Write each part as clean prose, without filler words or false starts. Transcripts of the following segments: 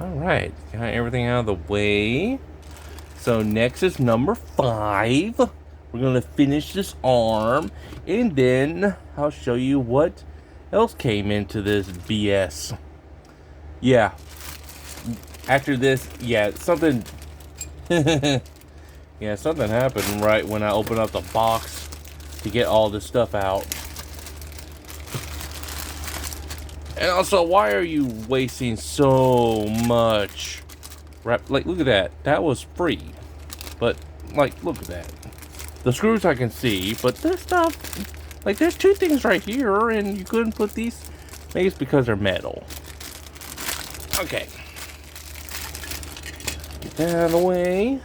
Alright, got everything out of the way. So next is number 5. We're gonna finish this arm, and then I'll show you what else came into this BS. Yeah, after this, yeah, something yeah, something happened right when I opened up the box to get all this stuff out. And also, why are you wasting so much wrap? Like, look at that. That was free. But, like, look at that. The screws I can see, but this stuff, like, there's 2 things right here, and you couldn't put these. Maybe it's because they're metal. Okay. Get that out of the way.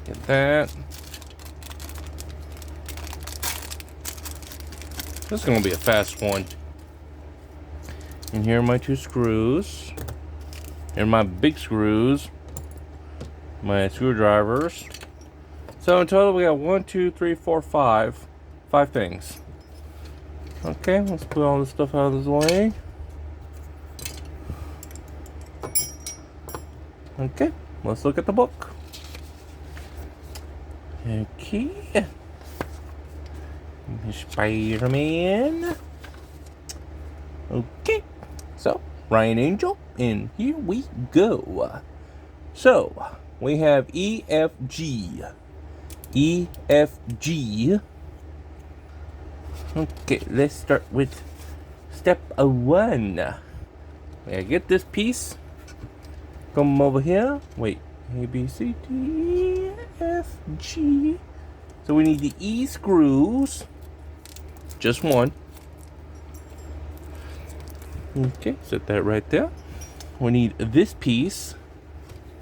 Get that. This is going to be a fast one. And here are my 2 screws. Here are my big screws. My screwdrivers. So in total we got 1, 2, 3, 4, 5. 5 things. Okay, let's put all this stuff out of the way. Okay, let's look at the book. Okay. Spider-Man. Okay, so Ryan Angel, and here we go. So we have EFG. EFG. Okay, let's start with step 1. I get this piece. Come over here. Wait, A, B, C, D, E, F, G. So we need the E screws. Just one. Okay, set that right there. We need this piece.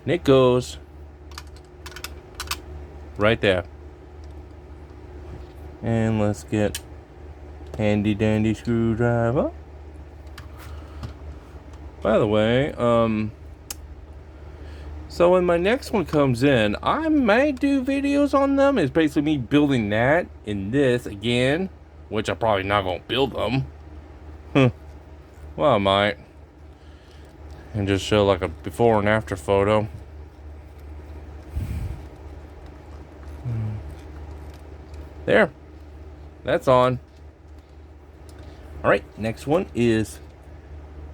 And it goes right there. And let's get handy dandy screwdriver. By the way, so when my next one comes in, I might do videos on them. It's basically me building that in this again, which I'm probably not gonna build them. Well, I might. And just show like a before and after photo. There. That's on. Alright, next one is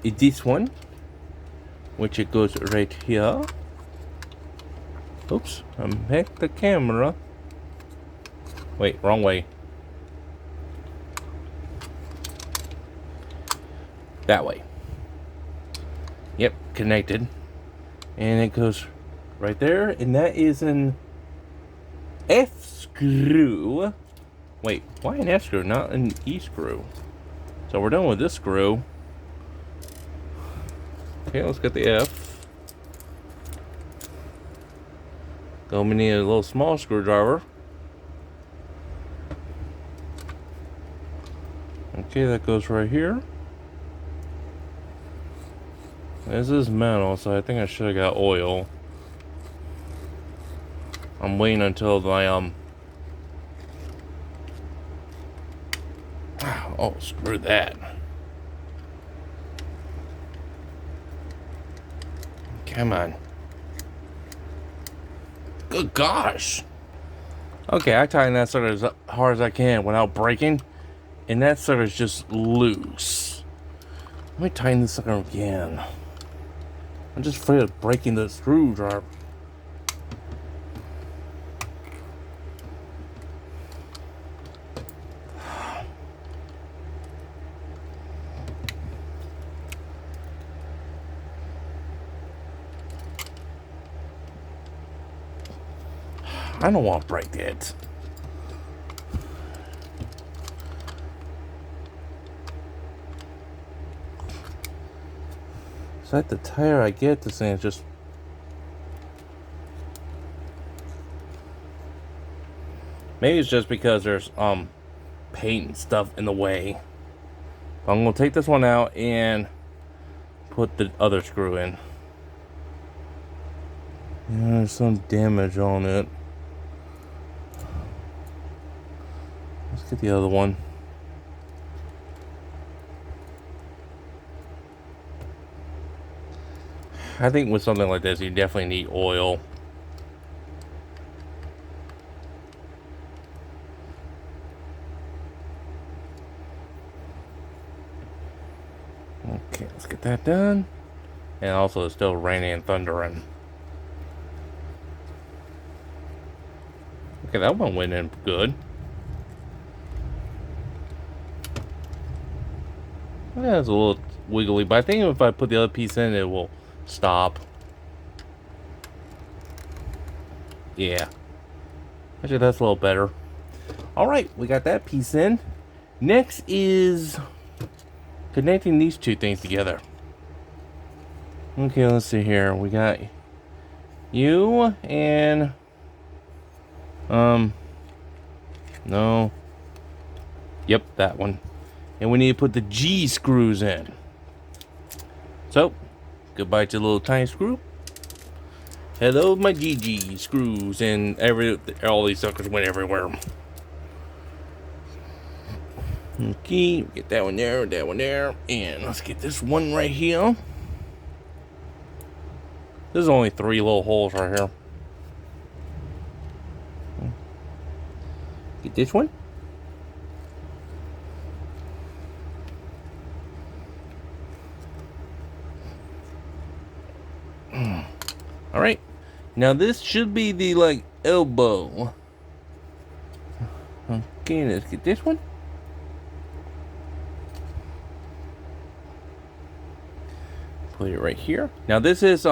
this one. Which it goes right here. Oops, I back the camera. Wait, wrong way. That way. Yep, connected. And it goes right there. And that is an F screw. Wait, why an F screw, not an E screw? So we're done with this screw. Okay, let's get the F. Then we need a little small screwdriver. Okay, that goes right here. This is metal, so I think I should have got oil. I'm waiting until my oh, screw that. Come on. Good gosh. Okay, I tighten that sucker as hard as I can without breaking, and that sucker is just loose. Let me tighten this sucker again. I'm just afraid of breaking the screwdriver. I don't want to break it. So at the tire I get this thing is just maybe it's just because there's paint and stuff in the way. I'm gonna take this one out and put the other screw in. Yeah, there's some damage on it. Let's get the other one. I think with something like this, you definitely need oil. Okay, let's get that done. And also, it's still raining and thundering. Okay, that one went in good. Yeah, it's a little wiggly, but I think if I put the other piece in, it will stop. Yeah. Actually, that's a little better. Alright, we got that piece in. Next is connecting these two things together. Okay, let's see here. We got you and... No. Yep, that one. And we need to put the G screws in. So, goodbye to the little tiny screw. Hello, my GG screws, and all these suckers went everywhere. Okay, get that one there, and let's get this one right here. There's only 3 little holes right here. Get this one. All right, now this should be the like elbow. Okay, let's get this one. Put it right here. Now this is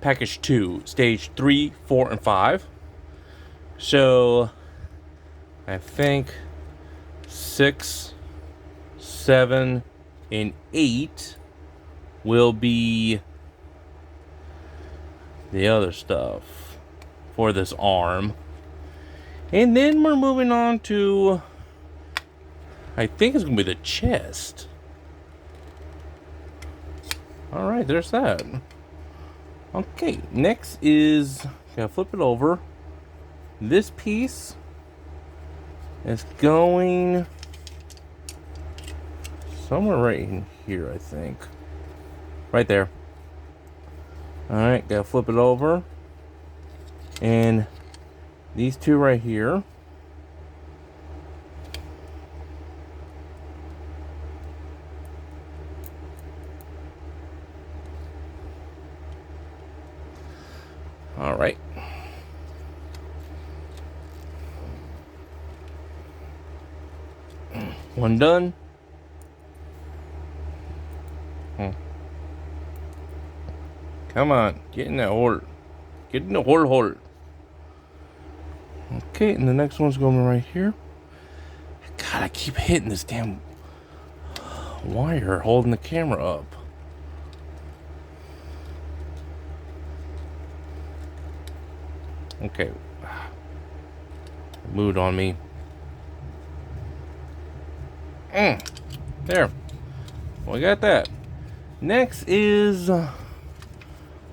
package 2, stage 3, 4, and 5. So I think 6, 7, and 8 will be the other stuff for this arm. And then we're moving on to, I think it's gonna be the chest. Alright, there's that. Okay, next is, gotta flip it over. This piece is going somewhere right in here, I think. Right there. Alright, gotta flip it over. And these two right here. Alright. One done. Come on, get in that hole. Get in the hole. Okay, and the next one's going right here. God, I keep hitting this damn wire holding the camera up. Okay. Moved on me. There. We got that. Next is...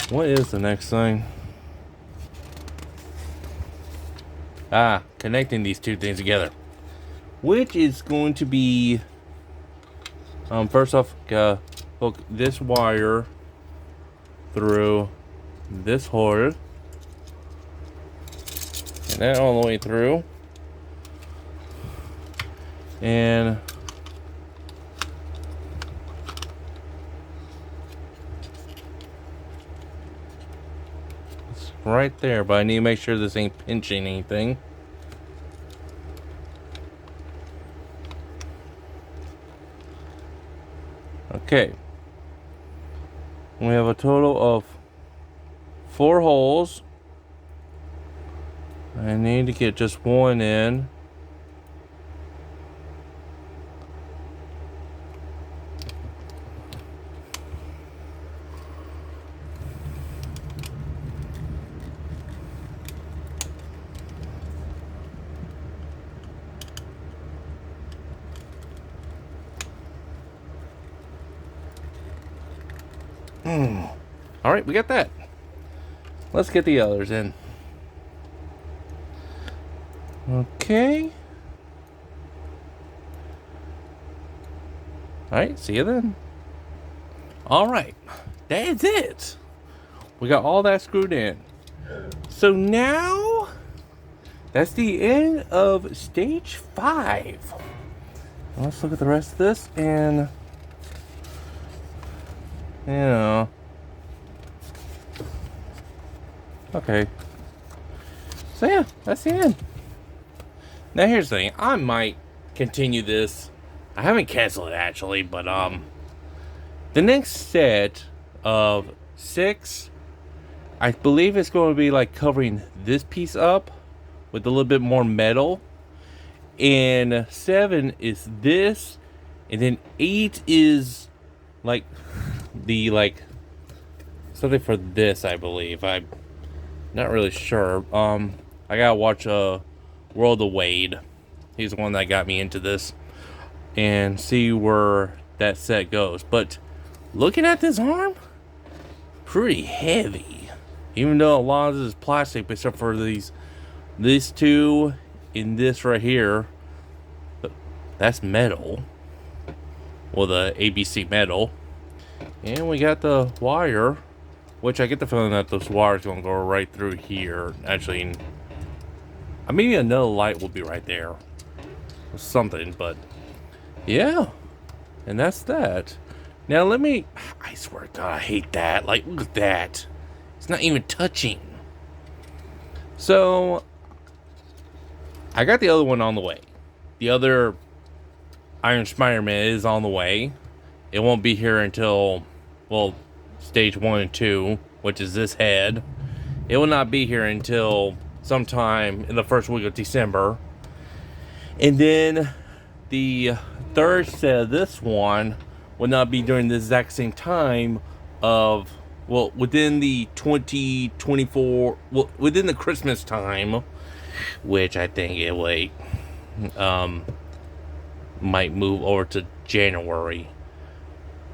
what is the next thing? Connecting these two things together. Which is going to be... first off, hook this wire through this hole. And that all the way through. And... it's right there, but I need to make sure this ain't pinching anything. Okay. We have a total of 4 holes. I need to get just one in. All right, we got that. Let's get the others in. Okay. All right, see you then. All right, that's it. We got all that screwed in. So now, that's the end of stage 5. Let's look at the rest of this, and you know, okay. So yeah, that's the end. Now here's the thing, I might continue this. I haven't canceled it actually, but the next set of 6, I believe it's going to be like covering this piece up with a little bit more metal. And 7 is this, and then 8 is like the something for this, I believe. I'm not really sure. I gotta watch World of Wade. He's the one that got me into this, and see where that set goes. But looking at this arm, pretty heavy. Even though a lot of this is plastic, except for these 2 in this right here. That's metal. Well, the ABC metal. And we got the wire, which I get the feeling that those wires gonna go right through here. Actually, maybe another light will be right there. Or something, but yeah. And that's that. Now let me, I swear to God, I hate that. Like, look at that. It's not even touching. So, I got the other one on the way. The other Iron Spider-Man is on the way. It won't be here until, well, stage 1 and 2, which is this head. It will not be here until sometime in the first week of December. And then the third set of this one will not be during the exact same time of, well, within the 2024, well, within the Christmas time, which I think it will, might move over to January.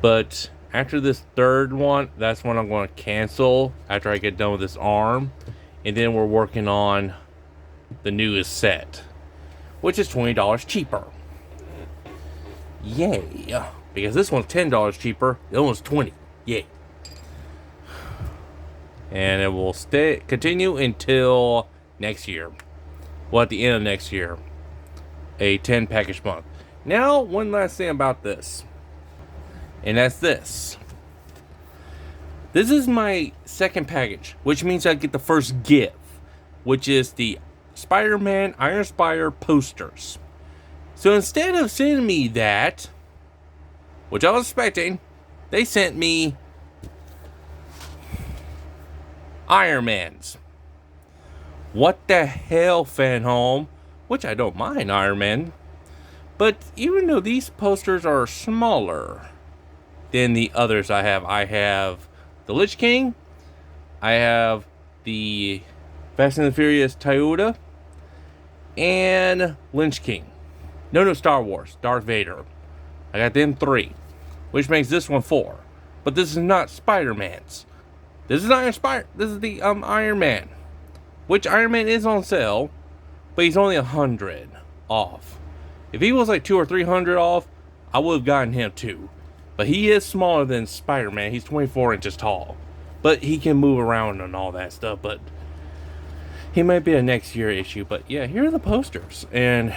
But after this third one, that's when I'm going to cancel after I get done with this arm. And then we're working on the newest set, which is $20 cheaper. Yay. Because this one's $10 cheaper. The other one's $20. Yay. And it will continue until next year. Well, at the end of next year. A 10 package month. Now, one last thing about this. And that's this. This is my second package, which means I get the first gift, which is the Spider-Man Iron Spider posters. So instead of sending me that, which I was expecting, they sent me Iron Man's. What the hell, Fanhome? Which I don't mind Iron Man. But even though these posters are smaller than the others I have the Lich King, I have the Fast and the Furious Toyota, and Lynch King. No, Star Wars, Darth Vader. I got them 3, which makes this one 4. But this is not Spider-Man's. This is This is the Iron Man, which Iron Man is on sale, but he's only 100 off. If he was like 200 or 300 off, I would have gotten him too. But he is smaller than Spider-Man. He's 24 inches tall. But he can move around and all that stuff. But he might be a next year issue. But yeah, here are the posters. And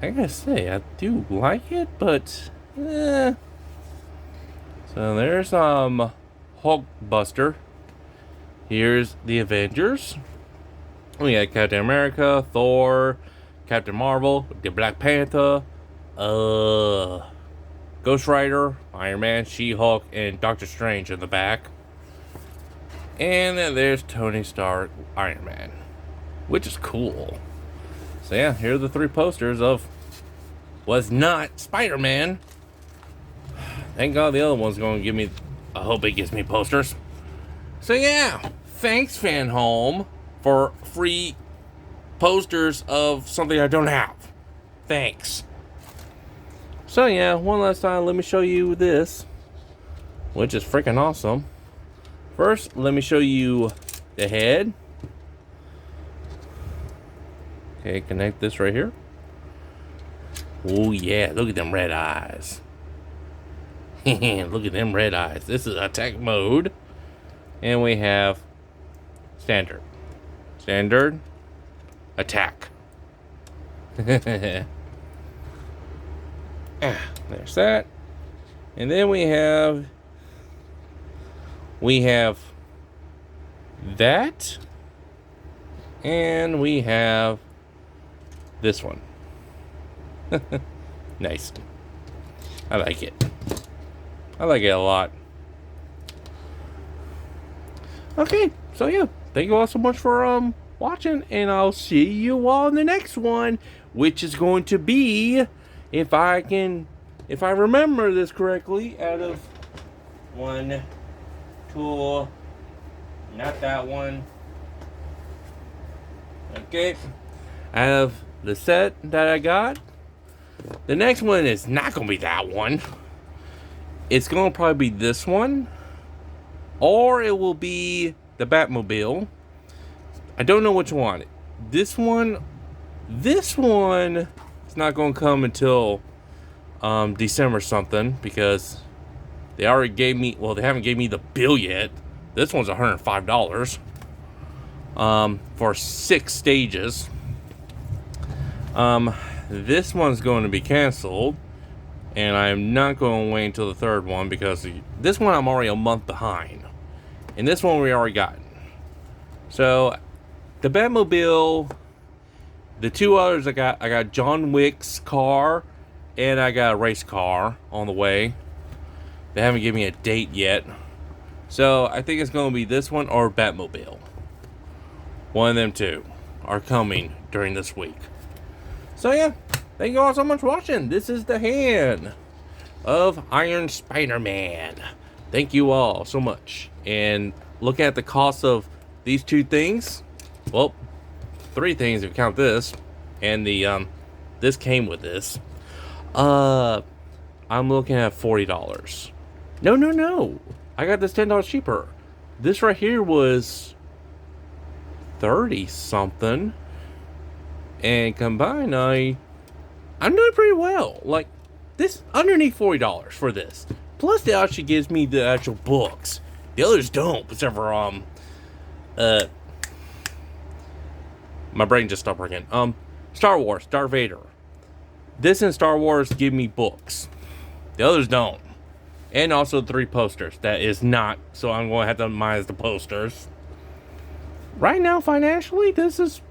I gotta say, I do like it, but So there's Hulkbuster. Here's the Avengers. We got Captain America, Thor, Captain Marvel, the Black Panther, Ghost Rider, Iron Man, She-Hulk, and Doctor Strange in the back. And then there's Tony Stark, Iron Man, which is cool. So yeah, here are the 3 posters of was not Spider-Man. Thank God the other one's going to give me, I hope it gives me posters. So yeah, thanks Fanhome for free posters of something I don't have. Thanks. So yeah, one last time, let me show you this, which is freaking awesome. First, let me show you the head. Okay, connect this right here. Oh yeah, look at them red eyes. Look at them red eyes. This is attack mode. And we have standard. Standard. Attack. There's that. And then we have that. And we have this one. Nice. I like it. I like it a lot. Okay, so yeah, thank you all so much for watching, and I'll see you all in the next one, which is going to be, if I remember this correctly, out of 1, 2, not that one. Okay, out of the set that I got, the next one is not gonna be that one. It's gonna probably be this one, or it will be the Batmobile. I don't know which one. This one is not gonna come until December something, because they already gave me, well, they haven't gave me the bill yet. This one's $105 for 6 stages. This one's going to be canceled, and I'm not going to wait until the 3rd one, because this one I'm already a month behind, and this one we already got. So the Batmobile, the 2 others I got John Wick's car, and I got a race car on the way. They haven't given me a date yet, so I think it's going to be this one or Batmobile. One of them two are coming during this week. So yeah, thank you all so much for watching. This is the hand of Iron Spider-Man. Thank you all so much. And look at the cost of these 2 things. Well, 3 things if you count this. And the this came with this. I'm looking at $40. No. I got this $10 cheaper. This right here was 30 something. And combined, I'm doing pretty well. Like, this, underneath $40 for this. Plus, it actually gives me the actual books. The others don't, except for, my brain just stopped working. Star Wars, Darth Vader. This and Star Wars give me books. The others don't. And also 3 posters. That is not, so I'm going to have to minus the posters. Right now, financially, this is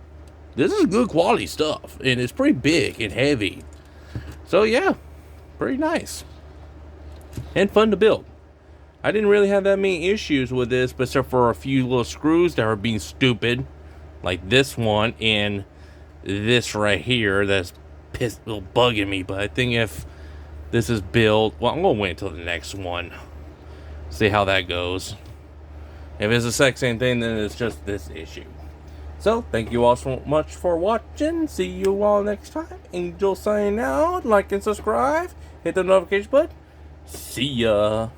good quality stuff, and it's pretty big and heavy. So yeah, pretty nice and fun to build. I didn't really have that many issues with this, but except for a few little screws that are being stupid, like this one and this right here that's bugging me. But I think if this is built, well, I'm gonna wait until the next one, see how that goes. If it's the exact same thing, then it's just this issue. So, thank you all so much for watching. See you all next time. Angel signing out. Like and subscribe. Hit the notification button. See ya.